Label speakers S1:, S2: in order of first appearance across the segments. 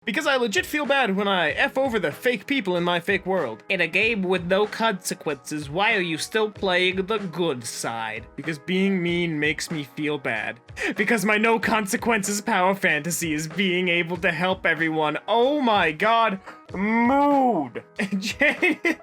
S1: Because I legit feel bad when I F over the fake people in my fake world. In a game with no consequences, why are you still playing the good side? Because being mean makes me feel bad. Because my no consequences power fantasy is being able to help everyone. Oh my god. Mood.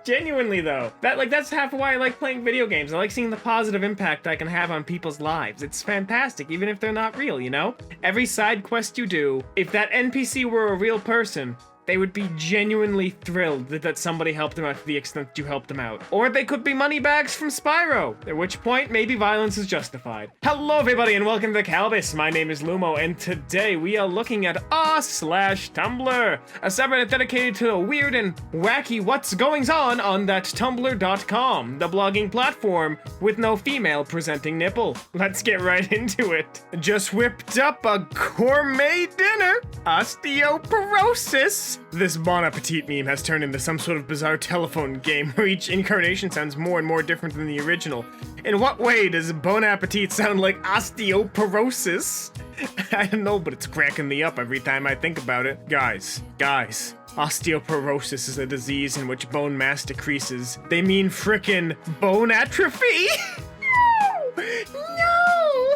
S1: Genuinely though, that's half why I like playing video games. I like seeing the positive impact I can have on people's lives. It's fantastic, even if they're not real, you know? Every side quest you do, if that NPC were a real person, they would be genuinely thrilled that somebody helped them out to the extent that you helped them out. Or they could be money bags from Spyro, at which point maybe violence is justified. Hello everybody and welcome to Kalbus. My name is Lumo and today we are looking at r/Tumblr, a subreddit dedicated to the weird and wacky what's goings on that tumblr.com, the blogging platform with no female presenting nipple. Let's get right into it. Just whipped up a gourmet dinner, osteoporosis. This Bon Appetit meme has turned into some sort of bizarre telephone game where each incarnation sounds more and more different than the original. In what way does Bon Appetit sound like osteoporosis? I don't know, but it's cracking me up every time I think about it. Guys, osteoporosis is a disease in which bone mass decreases. They mean frickin' bone atrophy? No!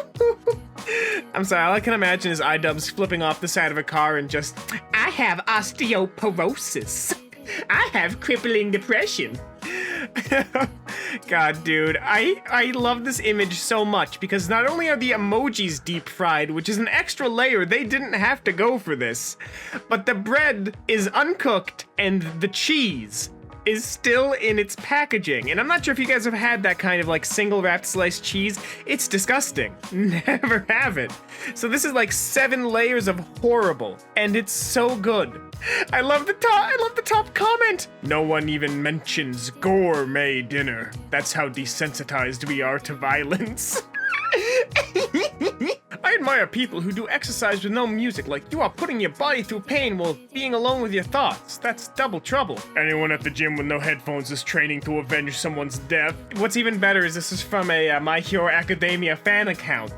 S1: I'm sorry, all I can imagine is iDubbbz flipping off the side of a car and just, I have osteoporosis. I have crippling depression. God, dude, I love this image so much because not only are the emojis deep fried, which is an extra layer, they didn't have to go for this, but the bread is uncooked and the cheese is still in its packaging. And I'm not sure if you guys have had that kind of like single wrapped sliced cheese. It's disgusting. Never have it. So this is like 7 layers of horrible, and it's so good. I love the top comment. No one even mentions gourmet dinner. That's how desensitized we are to violence. I admire people who do exercise with no music, like you are putting your body through pain while being alone with your thoughts. That's double trouble. Anyone at the gym with no headphones is training to avenge someone's death. What's even better is this is from a My Hero Academia fan account.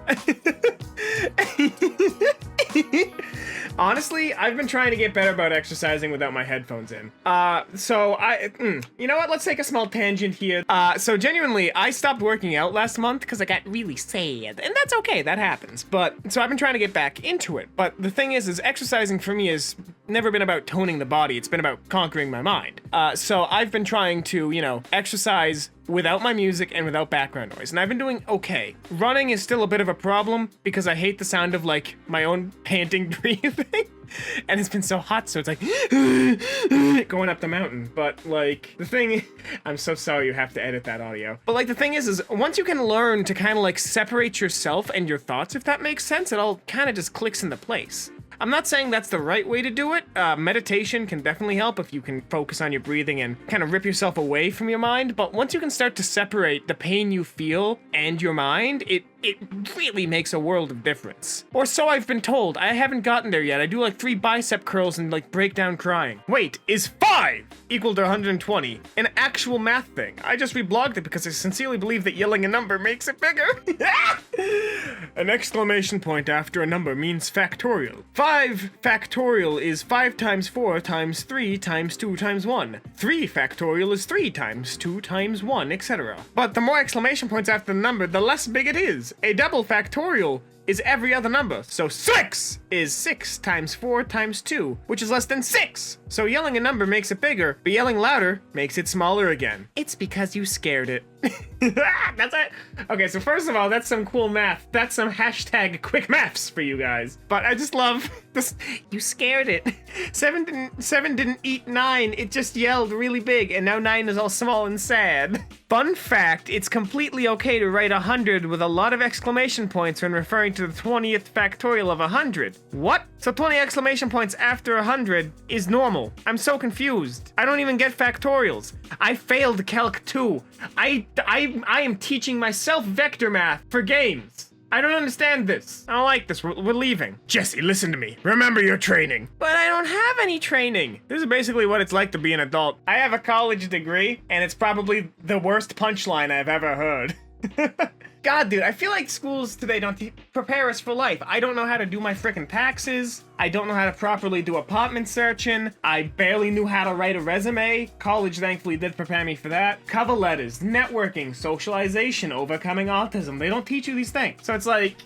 S1: Honestly, I've been trying to get better about exercising without my headphones in. You know what? Let's take a small tangent here. So genuinely, I stopped working out last month because I got really sad, and that's okay, that happens. But, so I've been trying to get back into it. But the thing is exercising for me has never been about toning the body, it's been about conquering my mind. So I've been trying to, exercise without my music and without background noise, and I've been doing okay. Running is still a bit of a problem because I hate the sound of like my own panting breathing. And it's been so hot, so it's like going up the mountain. But like the thing, I'm so sorry you have to edit that audio. But like the thing is once you can learn to kind of like separate yourself and your thoughts, if that makes sense, it all kind of just clicks into place. I'm not saying that's the right way to do it. Meditation can definitely help if you can focus on your breathing and kind of rip yourself away from your mind. But once you can start to separate the pain you feel and your mind, it really makes a world of difference. Or so I've been told. I haven't gotten there yet. I do like 3 bicep curls and like break down crying. Wait, is 5 equal to 120 an actual math thing? I just reblogged it because I sincerely believe that yelling a number makes it bigger. An exclamation point after a number means factorial. 5 factorial is 5 times 4 times 3 times 2 times 1. 3 factorial is 3 times 2 times 1, etc. But the more exclamation points after the number, the less big it is. A double factorial is every other number, so 6 is 6 times 4 times 2, which is less than 6. So yelling a number makes it bigger, but yelling louder makes it smaller again. It's because you scared it. That's it. Okay, so first of all, that's some cool math. That's some hashtag quick maths for you guys. But I just love this. You scared it. 7 didn't eat 9. It just yelled really big, and now 9 is all small and sad. Fun fact, it's completely okay to write 100 with a lot of exclamation points when referring to the 20th factorial of 100. What? So 20 exclamation points after 100 is normal. I'm so confused. I don't even get factorials. I failed Calc 2. I am teaching myself vector math for games. I don't understand this. I don't like this. We're leaving. Jesse, listen to me. Remember your training. But I don't have any training. This is basically what it's like to be an adult. I have a college degree, and it's probably the worst punchline I've ever heard. God, dude, I feel like schools today don't prepare us for life. I don't know how to do my frickin' taxes. I don't know how to properly do apartment searching. I barely knew how to write a resume. College thankfully did prepare me for that. Cover letters, networking, socialization, overcoming autism. They don't teach you these things. So it's like...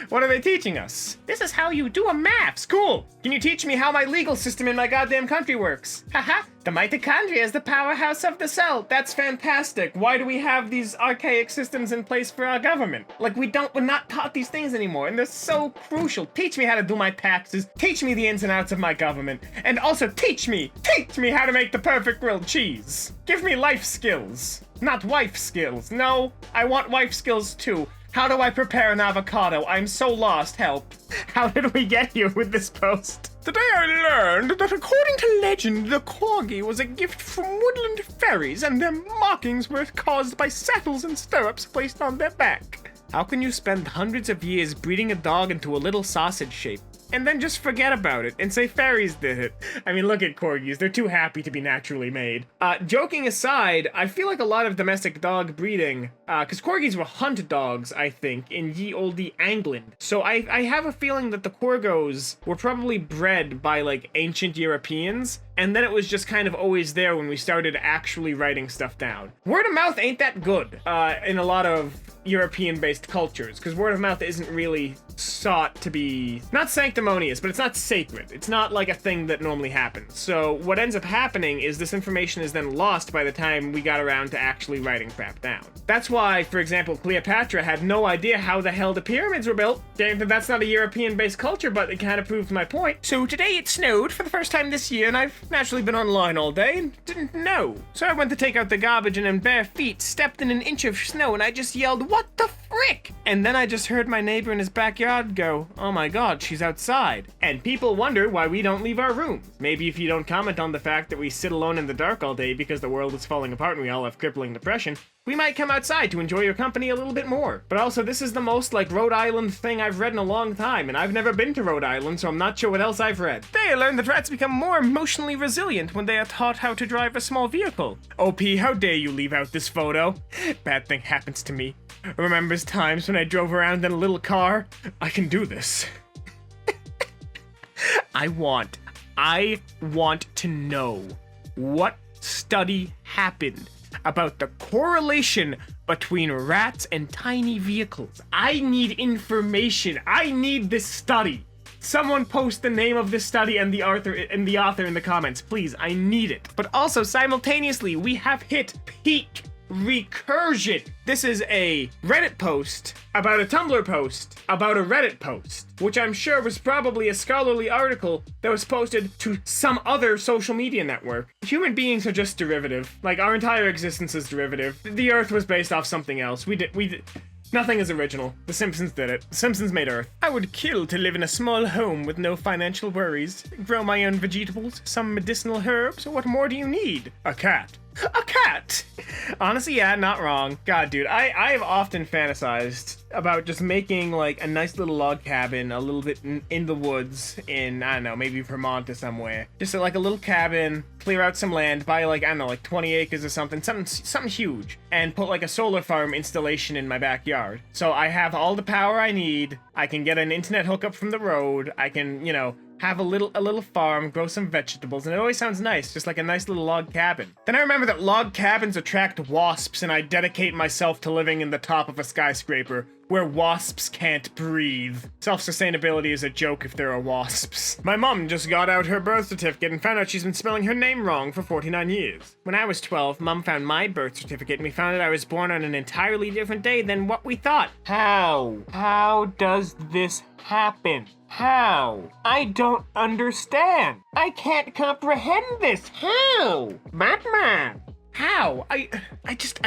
S1: What are they teaching us? This is how you do a maths. Cool. Can you teach me how my legal system in my goddamn country works? Haha. The mitochondria is the powerhouse of the cell. That's fantastic. Why do we have these archaic systems in place for our government? Like, we're not taught these things anymore, and they're so crucial. Teach me how to do my taxes. Teach me the ins and outs of my government. And also teach me how to make the perfect grilled cheese. Give me life skills, not wife skills. No, I want wife skills too. How do I prepare an avocado? I'm so lost, help. How did we get here with this post? Today I learned that according to legend, the Corgi was a gift from woodland fairies and their markings were caused by saddles and stirrups placed on their back. How can you spend hundreds of years breeding a dog into a little sausage shape and then just forget about it and say fairies did it? I mean, look at corgis. They're too happy to be naturally made. Joking aside, I feel like a lot of domestic dog breeding, because corgis were hunt dogs, I think, in ye olde England. So I have a feeling that the corgos were probably bred by, like, ancient Europeans, and then it was just kind of always there when we started actually writing stuff down. Word of mouth ain't that good in a lot of European-based cultures, because word of mouth isn't really sought to be, not sanctimonious, but it's not sacred. It's not like a thing that normally happens. So what ends up happening is this information is then lost by the time we got around to actually writing crap down. That's why, for example, Cleopatra had no idea how the hell the pyramids were built. That's not a European-based culture, but it kind of proves my point. So today it snowed for the first time this year, and I've naturally been online all day and didn't know. So I went to take out the garbage and in bare feet stepped in an inch of snow and I just yelled, "What the frick?" And then I just heard my neighbor in his backyard go, "Oh my god, she's outside." And people wonder why we don't leave our rooms. Maybe if you don't comment on the fact that we sit alone in the dark all day because the world is falling apart and we all have crippling depression, we might come outside to enjoy your company a little bit more. But also, this is the most, like, Rhode Island thing I've read in a long time, and I've never been to Rhode Island, so I'm not sure what else I've read. They learn that rats become more emotionally resilient when they are taught how to drive a small vehicle. OP, how dare you leave out this photo? Bad thing happens to me. Remembers times when I drove around in a little car? I can do this. I want to know what study happened about the correlation between rats and tiny vehicles. I need information. I need this study. Someone post the name of this study and the author in the comments, please. I need it. But also, simultaneously, we have hit peak recursion. This is a Reddit post about a Tumblr post about a Reddit post, which I'm sure was probably a scholarly article that was posted to some other social media network. Human beings are just derivative. Like, our entire existence is derivative. The Earth was based off something else. We did. Nothing is original. The Simpsons did it. The Simpsons made Earth. I would kill to live in a small home with no financial worries. Grow my own vegetables, some medicinal herbs. What more do you need? A cat. A cat! Honestly, yeah, not wrong. God, dude, I have often fantasized about just making, like, a nice little log cabin a little bit in the woods in, I don't know, maybe Vermont or somewhere. Just like a little cabin, clear out some land, buy, like, I don't know, like 20 acres or something huge, and put, like, a solar farm installation in my backyard. So I have all the power I need, I can get an internet hookup from the road, I can, you know, have a little farm, grow some vegetables, and it always sounds nice, just like a nice little log cabin. Then I remember that log cabins attract wasps, and I dedicate myself to living in the top of a skyscraper, where wasps can't breathe. Self-sustainability is a joke if there are wasps. My mom just got out her birth certificate and found out she's been spelling her name wrong for 49 years. When I was 12, Mom found my birth certificate and we found out I was born on an entirely different day than what we thought. How? How does this happen? How? I don't understand. I can't comprehend this. How? Batman! How? I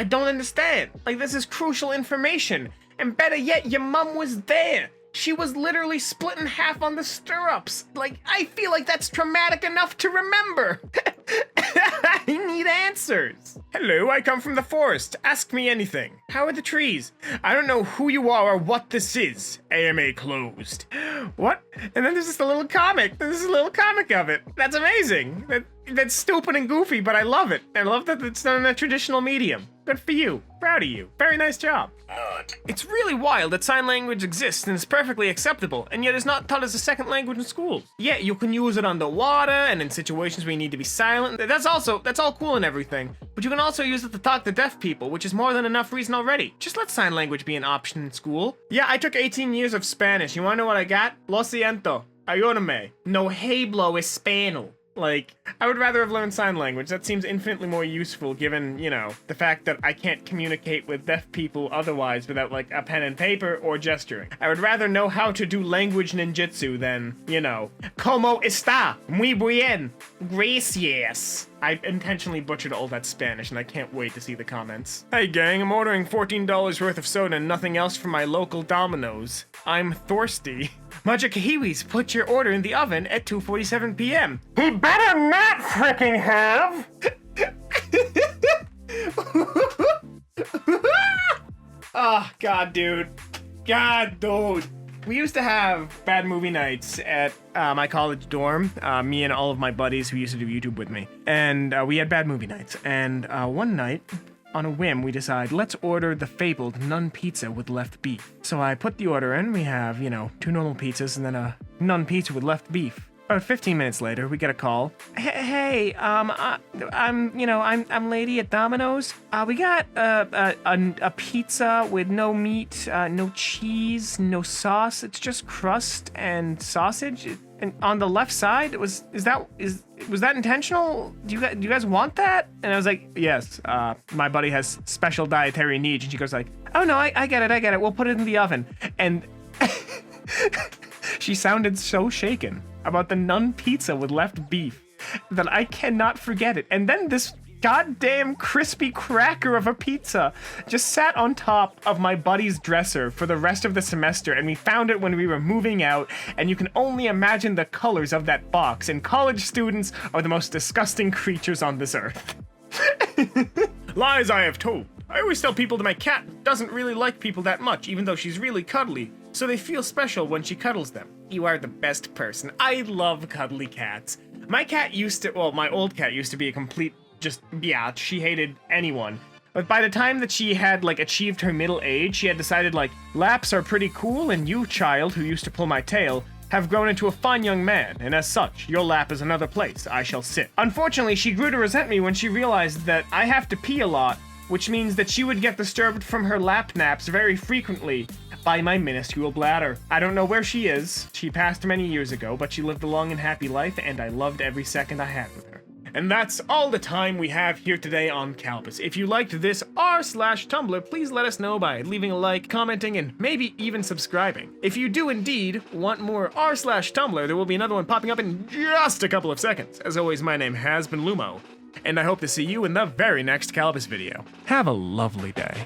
S1: don't understand. Like, this is crucial information. And better yet, your mom was there. She was literally split in half on the stirrups. Like, I feel like that's traumatic enough to remember. I need answers. Hello, I come from the forest. Ask me anything. How are the trees? I don't know who you are or what this is. AMA closed. What? And then there's just a little comic. There's a little comic of it. That's amazing. That's stupid and goofy, but I love it. I love that it's done in a traditional medium. Good for you. Proud of you. Very nice job. It's really wild that sign language exists and is perfectly acceptable, and yet is not taught as a second language in schools. Yeah, you can use it underwater and in situations where you need to be silent. That's all cool and everything. But you can also use it to talk to deaf people, which is more than enough reason already. Just let sign language be an option in school. Yeah, I took 18 years of Spanish. You wanna know what I got? Lo siento. Ayúdame. No hablo español. Like, I would rather have learned sign language. That seems infinitely more useful given, you know, the fact that I can't communicate with deaf people otherwise without, like, a pen and paper or gesturing. I would rather know how to do language ninjutsu than, you know, ¿Cómo está? Muy bien. Gracias. I intentionally butchered all that Spanish, and I can't wait to see the comments. Hey gang, I'm ordering $14 worth of soda and nothing else from my local Domino's. I'm thirsty. Magic Kiwis, put your order in the oven at 2:47 p.m. He better not fricking have! Oh, God, dude. God, dude. We used to have bad movie nights at my college dorm, me and all of my buddies who used to do YouTube with me. And we had bad movie nights. And one night, on a whim, we decide, let's order the fabled nun pizza with left beef. So I put the order in. We have, you know, 2 normal pizzas and then a nun pizza with left beef. About 15 minutes later, we get a call. Hey, I'm Lady at Domino's. We got a pizza with no meat, no cheese, no sauce. It's just crust and sausage. And on the left side, was that intentional? Do you guys want that? And I was like, yes. My buddy has special dietary needs, and she goes like, oh no, I get it. We'll put it in the oven. And she sounded so shaken about the nun pizza with left beef that I cannot forget it. And then this goddamn crispy cracker of a pizza just sat on top of my buddy's dresser for the rest of the semester, and we found it when we were moving out, and you can only imagine the colors of that box, and college students are the most disgusting creatures on this earth. Lies I have told. I always tell people that my cat doesn't really like people that much, even though she's really cuddly, so they feel special when she cuddles them. You are the best person. I love cuddly cats. My old cat used to be a complete biatch. She hated anyone. But by the time that she had, like, achieved her middle age, she had decided, like, laps are pretty cool, and you, child, who used to pull my tail, have grown into a fine young man, and as such, your lap is another place I shall sit. Unfortunately, she grew to resent me when she realized that I have to pee a lot, which means that she would get disturbed from her lap naps very frequently by my minuscule bladder. I don't know where she is. She passed many years ago, but she lived a long and happy life, and I loved every second I had with her. And that's all the time we have here today on Kalbus. If you liked this r/Tumblr, please let us know by leaving a like, commenting, and maybe even subscribing. If you do indeed want more r/Tumblr, there will be another one popping up in just a couple of seconds. As always, my name has been Lumo, and I hope to see you in the very next Kalbus video. Have a lovely day.